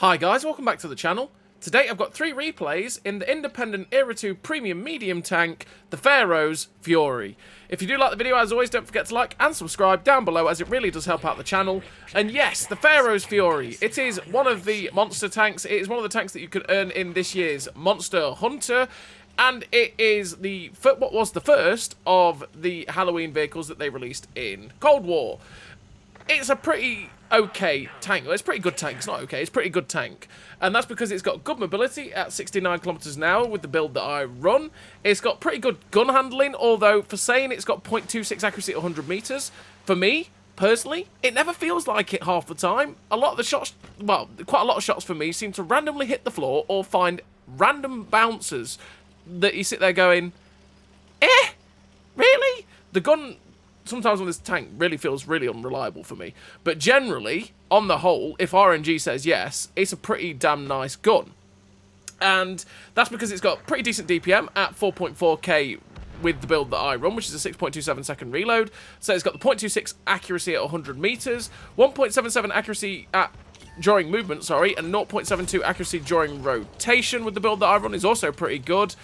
Hi guys, welcome back to the channel. Today I've got 3 replays in the independent Era 2 premium medium tank, the Pharaohs Fury. If you do like the video, as always, don't forget to like and subscribe down below, as it really does help out the channel. And yes, the Pharaohs Fury, it is one of the monster tanks. It is one of the tanks that you can earn in this year's Monster Hunter. And it is what was the first of the Halloween vehicles that they released in Cold War. It's a pretty okay tank. Well, it's a pretty good tank. It's not okay. It's a pretty good tank. And that's because it's got good mobility at 69 kilometers an hour with the build that I run. It's got pretty good gun handling, although for saying it's got 0.26 accuracy at 100 meters, for me, personally, it never feels like it half the time. A lot of the shots, well, quite a lot of shots for me seem to randomly hit the floor or find random bouncers that you sit there going, really? The gun sometimes on this tank really feels really unreliable for me. But generally, on the whole, if RNG says yes, it's a pretty damn nice gun. And that's because it's got pretty decent DPM at 4.4k with the build that I run, which is a 6.27 second reload. So it's got the 0.26 accuracy at 100 meters, 1.77 accuracy during movement, and 0.72 accuracy during rotation with the build that I run is also pretty good.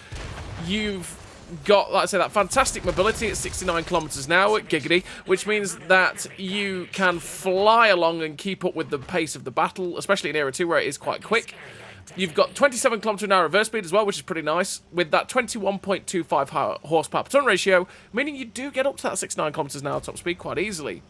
You've got, like I say, that fantastic mobility at 69 kilometers an hour, giggity, which means that you can fly along and keep up with the pace of the battle, especially in Era 2 where it is quite quick. You've got 27 kilometer an hour reverse speed as well, which is pretty nice, with that 21.25 horsepower per ton ratio, meaning you do get up to that 69 kilometers an hour top speed quite easily.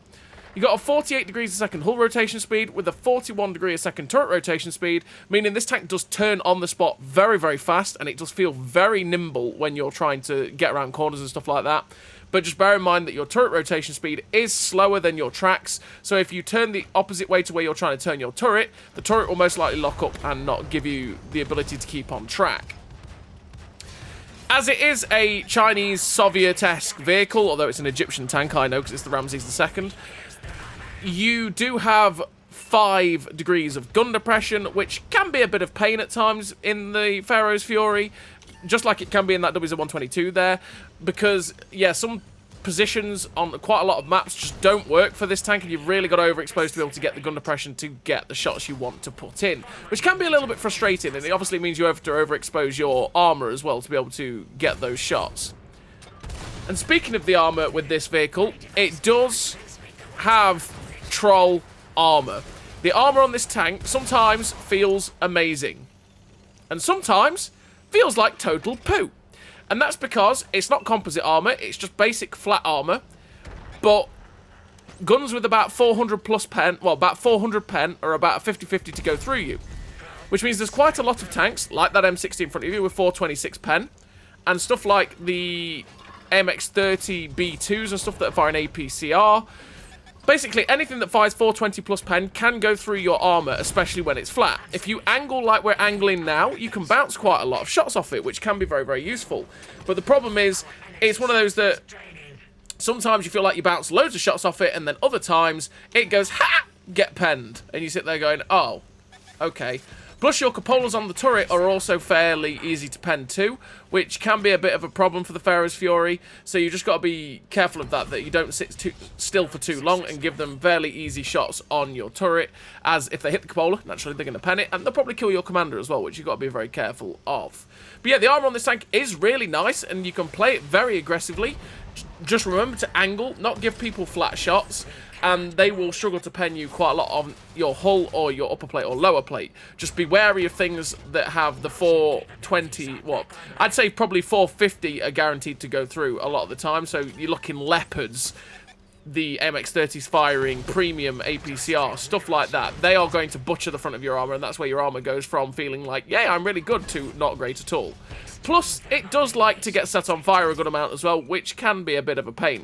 You've got a 48 degrees a second hull rotation speed with a 41 degree a second turret rotation speed, meaning this tank does turn on the spot very, very fast, and it does feel very nimble when you're trying to get around corners and stuff like that. But just bear in mind that your turret rotation speed is slower than your tracks, so if you turn the opposite way to where you're trying to turn your turret, the turret will most likely lock up and not give you the ability to keep on track. As it is a Chinese Soviet-esque vehicle, although it's an Egyptian tank, I know, because it's the Ramses II, you do have 5 degrees of gun depression, which can be a bit of pain at times in the Pharaohs Fury, just like it can be in that WZ-122 there, because, yeah, some positions on quite a lot of maps just don't work for this tank, and you've really got to overexpose to be able to get the gun depression to get the shots you want to put in, which can be a little bit frustrating, and it obviously means you have to overexpose your armour as well to be able to get those shots. And speaking of the armour with this vehicle, it does have troll armour. The armour on this tank sometimes feels amazing, and sometimes feels like total poo. And that's because it's not composite armour, it's just basic flat armour, but guns with about 400 plus pen, well, about 400 pen are about a 50-50 to go through you. Which means there's quite a lot of tanks, like that M60 in front of you with 426 pen, and stuff like the MX-30 B2s and stuff that fire an APCR. Basically, anything that fires 420 plus pen can go through your armour, especially when it's flat. If you angle like we're angling now, you can bounce quite a lot of shots off it, which can be very, very useful. But the problem is, it's one of those that sometimes you feel like you bounce loads of shots off it, and then other times it goes, ha! Get penned. And you sit there going, oh, okay. Plus, your cupolas on the turret are also fairly easy to pen too, which can be a bit of a problem for the Pharaohs Fury. So you just got to be careful of that you don't sit still for too long and give them fairly easy shots on your turret, as if they hit the cupola, naturally they're going to pen it, and they'll probably kill your commander as well, which you've got to be very careful of. But yeah, the armor on this tank is really nice, and you can play it very aggressively. Just remember to angle, not give people flat shots, and they will struggle to pen you quite a lot on your hull or your upper plate or lower plate. Just be wary of things that have the 420, I'd say probably 450 are guaranteed to go through a lot of the time. So you're looking Leopards, the MX-30's firing, premium APCR, stuff like that. They are going to butcher the front of your armour, and that's where your armour goes from feeling like, yeah, I'm really good, to not great at all. Plus, it does like to get set on fire a good amount as well, which can be a bit of a pain.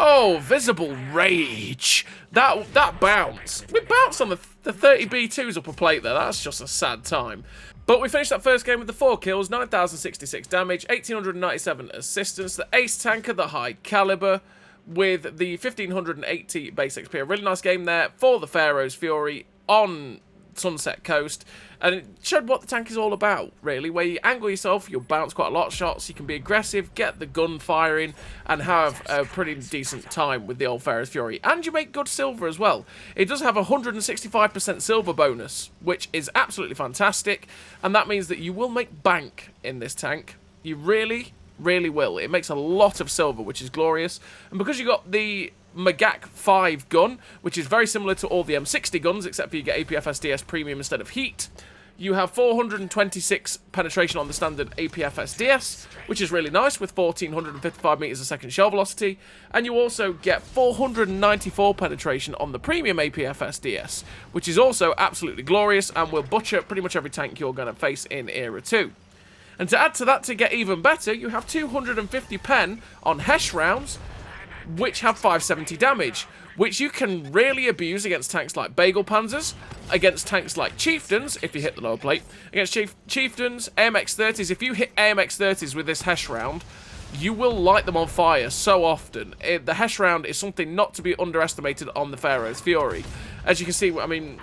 Oh, visible rage. That bounce. We bounced on the 30 B2's upper plate there. That's just a sad time. But we finished that first game with the 4 kills, 9,066 damage, 1,897 assistance, the ace tanker, the high caliber, with the 1,580 base XP. A really nice game there for the Pharaohs Fury on Sunset Coast, and it showed what the tank is all about, really, where you angle yourself, you'll bounce quite a lot of shots, you can be aggressive, get the gun firing, and have a pretty decent time with the old Pharaohs Fury. And you make good silver as well. It does have a 165% silver bonus, which is absolutely fantastic, and that means that you will make bank in this tank. You really will. It makes a lot of silver, which is glorious, and because you got the Magak 5 gun, which is very similar to all the M60 guns, except for you get APF SDS Premium instead of Heat. You have 426 penetration on the standard APF SDS, which is really nice, with 1455 meters a second shell velocity, and you also get 494 penetration on the Premium APF SDS, which is also absolutely glorious, and will butcher pretty much every tank you're going to face in Era 2. And to add to that, to get even better, you have 250 pen on Hesh rounds, which have 570 damage, which you can really abuse against tanks like Bagel Panzers, against tanks like Chieftains, if you hit the lower plate, against Chieftains, AMX-30s. If you hit AMX-30s with this Hesh round, you will light them on fire so often. The Hesh round is something not to be underestimated on the Pharaohs Fury. As you can see, I mean,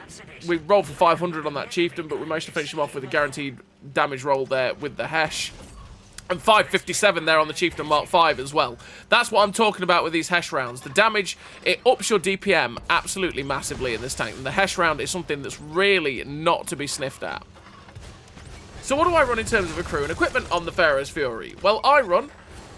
we rolled for 500 on that Chieftain, but we managed to finish him off with a guaranteed damage roll there with the Hesh. And 557 there on the Chieftain Mark 5 as well. That's what I'm talking about with these Hesh rounds. The damage, it ups your DPM absolutely massively in this tank. And the Hesh round is something that's really not to be sniffed at. So what do I run in terms of a crew and equipment on the Pharaohs Fury? Well, I run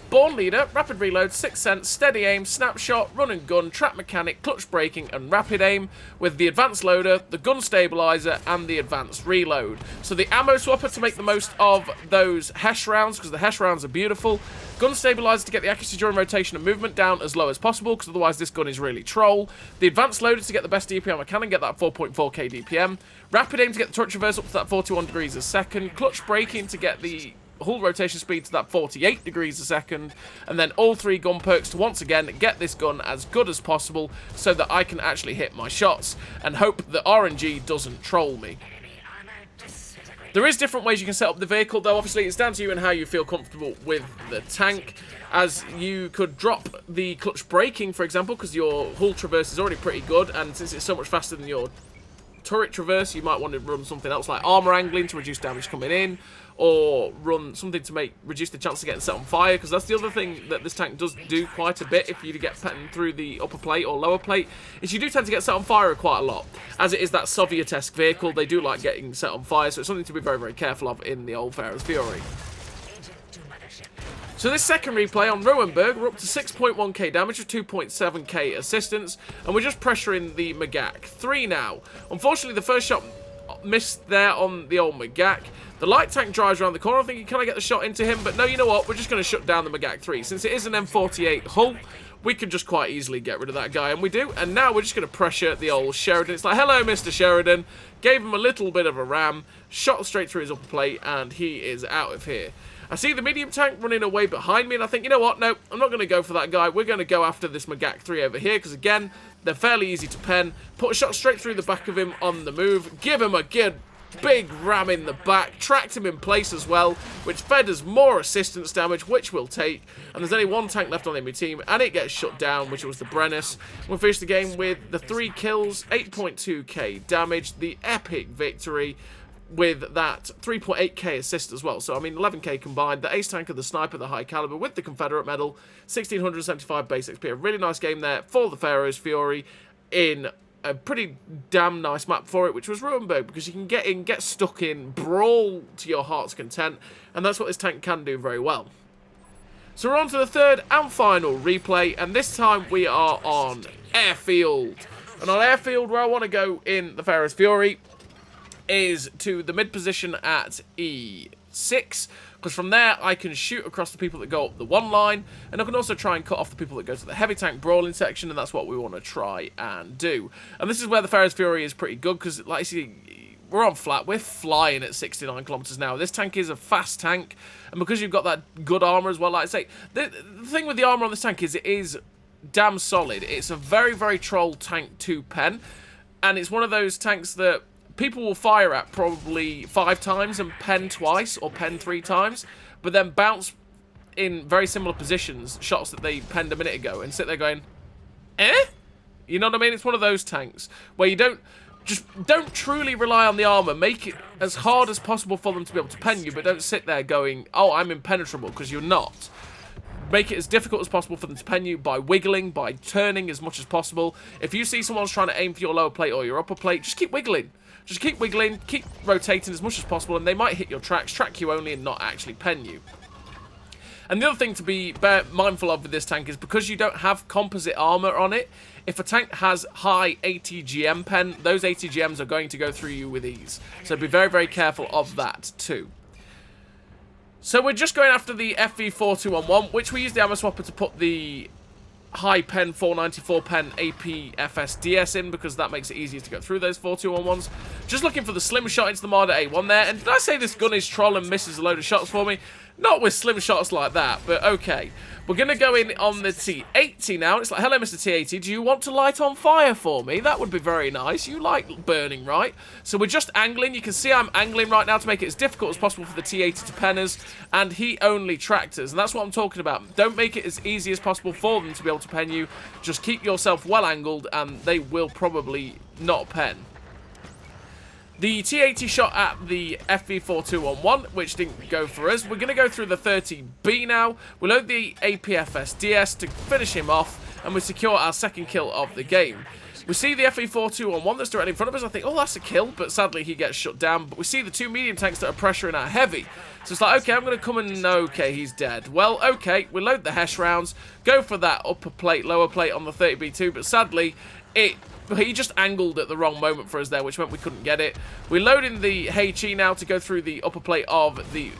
Born Leader, Rapid Reload, Sixth Sense, Steady Aim, Snapshot, Run and Gun, Trap Mechanic, Clutch Braking, and Rapid Aim, with the Advanced Loader, the Gun Stabilizer, and the Advanced Reload. So the Ammo Swapper to make the most of those Hesh rounds, because the Hesh rounds are beautiful. Gun Stabilizer to get the accuracy during rotation and movement down as low as possible, because otherwise this gun is really troll. The Advanced Loader to get the best DPM I can and get that 4.4k DPM. Rapid Aim to get the turret traverse up to that 41 degrees a second. Clutch Braking to get the hull rotation speed to that 48 degrees a second, and then all three gun perks to once again get this gun as good as possible so that I can actually hit my shots and hope that RNG doesn't troll me. There is different ways you can set up the vehicle, though obviously it's down to you and how you feel comfortable with the tank, as you could drop the clutch braking, for example, because your hull traverse is already pretty good, and since it's so much faster than your turret traverse, you might want to run something else like armor angling to reduce damage coming in, or run something to reduce the chance of getting set on fire, because that's the other thing that this tank does do quite a bit if you get petting through the upper plate or lower plate, is you do tend to get set on fire quite a lot. As it is that Soviet-esque vehicle, they do like getting set on fire, so it's something to be very, very careful of in the old Pharaohs Fury. So this second replay on Ruinberg, we're up to 6.1k damage with 2.7k assistance, and we're just pressuring the Magak 3 now. Unfortunately, the first shot missed there on the old Magak. The light tank drives around the corner. I think, can I get the shot into him? But no, you know what? We're just going to shut down the Magak 3. Since it is an M48 hull, we can just quite easily get rid of that guy, and we do. And now we're just going to pressure the old Sheridan. It's like, hello, Mr. Sheridan. Gave him a little bit of a ram, shot straight through his upper plate, and he is out of here. I see the medium tank running away behind me, and I think, you know what? No, I'm not going to go for that guy. We're going to go after this Magak 3 over here, because, again, they're fairly easy to pen. Put a shot straight through the back of him on the move. Give him a good big ram in the back. Tracked him in place as well, which fed us more assistance damage, which we'll take. And there's only one tank left on the enemy team, and it gets shut down, which was the Brennus. We'll finish the game with the 3 kills, 8.2k damage, the epic victory, with that 3.8k assist as well. So, I mean, 11k combined. The ace tanker, the sniper, the high caliber with the Confederate medal, 1675 base XP. A really nice game there for the Pharaohs Fury in a pretty damn nice map for it, which was Ruinberg, because you can get in, get stuck in, brawl to your heart's content, and that's what this tank can do very well. So we're on to the third and final replay, and this time we are on Airfield. And on Airfield, where I want to go in the Pharaohs Fury is to the mid position at E6, because from there I can shoot across the people that go up the one line, and I can also try and cut off the people that go to the heavy tank brawling section, and that's what we want to try and do. And this is where the Pharaohs Fury is pretty good, because like you see, we're on flat, we're flying at 69 kilometers an hour. This tank is a fast tank, and because you've got that good armor as well, like I say, the thing with the armor on this tank is it is damn solid. It's a very, very troll tank to pen, and it's one of those tanks that people will fire at probably 5 times and pen twice or pen 3 times, but then bounce in very similar positions, shots that they penned a minute ago, and sit there going, eh? You know what I mean? It's one of those tanks where you don't just don't truly rely on the armor. Make it as hard as possible for them to be able to pen you, but don't sit there going, oh, I'm impenetrable, because you're not. Make it as difficult as possible for them to pen you by wiggling, by turning as much as possible. If you see someone's trying to aim for your lower plate or your upper plate, just keep wiggling. Just keep wiggling, keep rotating as much as possible, and they might hit your tracks, track you only, and not actually pen you. And the other thing to be mindful of with this tank is because you don't have composite armor on it, if a tank has high ATGM pen, those ATGMs are going to go through you with ease. So be very, very careful of that too. So we're just going after the FV4211, which we use the ammo swapper to put the high pen 494 pen APFSDS in, because that makes it easier to go through those 4211s. Just looking for the slim shot into the Marder A1 there. And did I say this gun is troll and misses a load of shots for me? Not with slim shots like that, but okay. We're going to go in on the T80 now. It's like, hello, Mr. T80. Do you want to light on fire for me? That would be very nice. You like burning, right? So we're just angling. You can see I'm angling right now to make it as difficult as possible for the T80 to pen us. And he only tracked us. And that's what I'm talking about. Don't make it as easy as possible for them to be able to pen you. Just keep yourself well angled and they will probably not pen. The T80 shot at the FV4211, which didn't go for us. We're going to go through the 30B now. We load the APFSDS to finish him off, and we secure our second kill of the game. We see the FV4211 that's directly in front of us. I think, oh, that's a kill, but sadly he gets shut down. But we see the two medium tanks that are pressuring our heavy. So it's like, okay, I'm going to come and, okay, he's dead. Well, okay, we load the Hesh rounds, go for that upper plate, lower plate on the 30B2, but sadly, he just angled at the wrong moment for us there, which meant we couldn't get it. We're loading the HE now to go through the upper plate of the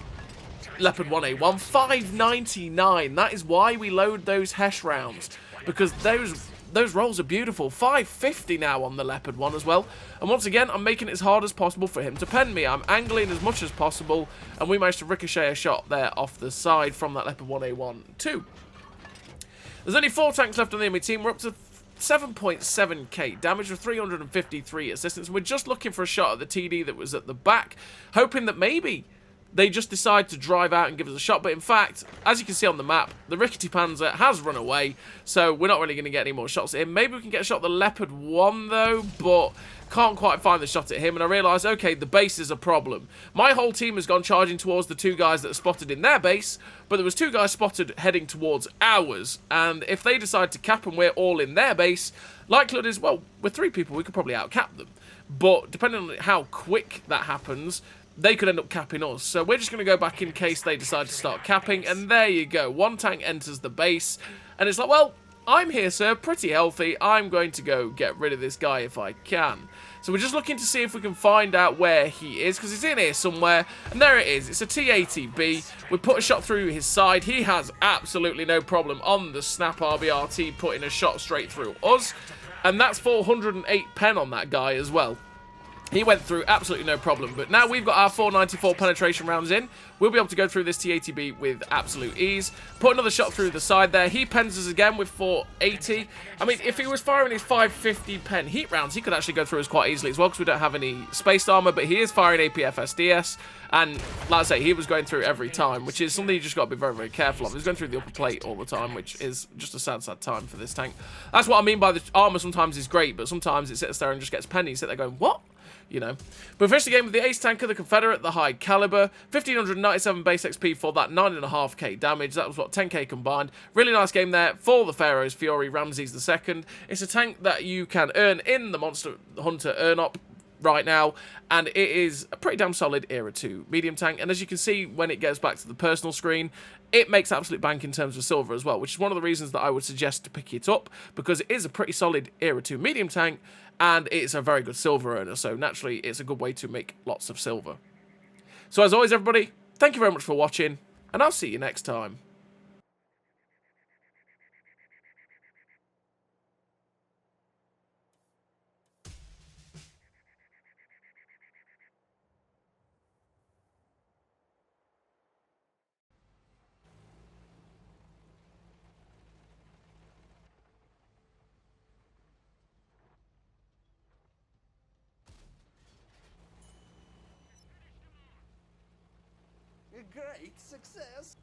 Leopard 1A1. 599. That is why we load those Hesh rounds, because those rolls are beautiful. 550 now on the Leopard 1 as well. And once again, I'm making it as hard as possible for him to pen me. I'm angling as much as possible, and we managed to ricochet a shot there off the side from that Leopard 1A1 too. There's only 4 tanks left on the enemy team. We're up to 7.7k damage with 353 assistance. We're just looking for a shot at the TD that was at the back, hoping that maybe they just decide to drive out and give us a shot. But in fact, as you can see on the map, the Rickety Panzer has run away, so we're not really going to get any more shots at him. Maybe we can get a shot at the Leopard 1 though, but can't quite find the shot at him. And I realise, okay, the base is a problem. My whole team has gone charging towards the 2 guys that are spotted in their base, but there was 2 guys spotted heading towards ours. And if they decide to cap and we're all in their base, likelihood is, well, we're 3 people, we could probably out-cap them. But depending on how quick that happens, they could end up capping us. So we're just going to go back in case they decide to start capping. And there you go. 1 tank enters the base. And it's like, well, I'm here, sir, pretty healthy. I'm going to go get rid of this guy if I can. So we're just looking to see if we can find out where he is, because he's in here somewhere. And there it is. It's a T80B. We put a shot through his side. He has absolutely no problem on the Snap RBRT putting a shot straight through us. And that's 408 pen on that guy as well. He went through absolutely no problem. But now we've got our 494 penetration rounds in. We'll be able to go through this T80B with absolute ease. Put another shot through the side there. He pens us again with 480. I mean, if he was firing his 550 pen heat rounds, he could actually go through us quite easily as well, because we don't have any spaced armor. But he is firing APFSDS. And like I say, he was going through every time, which is something you just got to be very, very careful of. He's going through the upper plate all the time, which is just a sad, sad time for this tank. That's what I mean by the armor sometimes is great, but sometimes it sits there and just gets penny. You sit there going, what? You know. But finished the game with the Ace Tanker, the Confederate, the High Caliber, 1597 base XP for that 9.5k damage. That was, what, 10k combined. Really nice game there for the Pharaohs Fury, Ramses II. It's a tank that you can earn in the Monster Hunter earn-up right now, and it is a pretty damn solid Era 2 medium tank. And as you can see, when it gets back to the personal screen, it makes absolute bank in terms of silver as well, which is one of the reasons that I would suggest to pick it up, because it is a pretty solid Era 2 medium tank, and it's a very good silver earner, so naturally it's a good way to make lots of silver. So as always, everybody, thank you very much for watching, and I'll see you next time. A great success.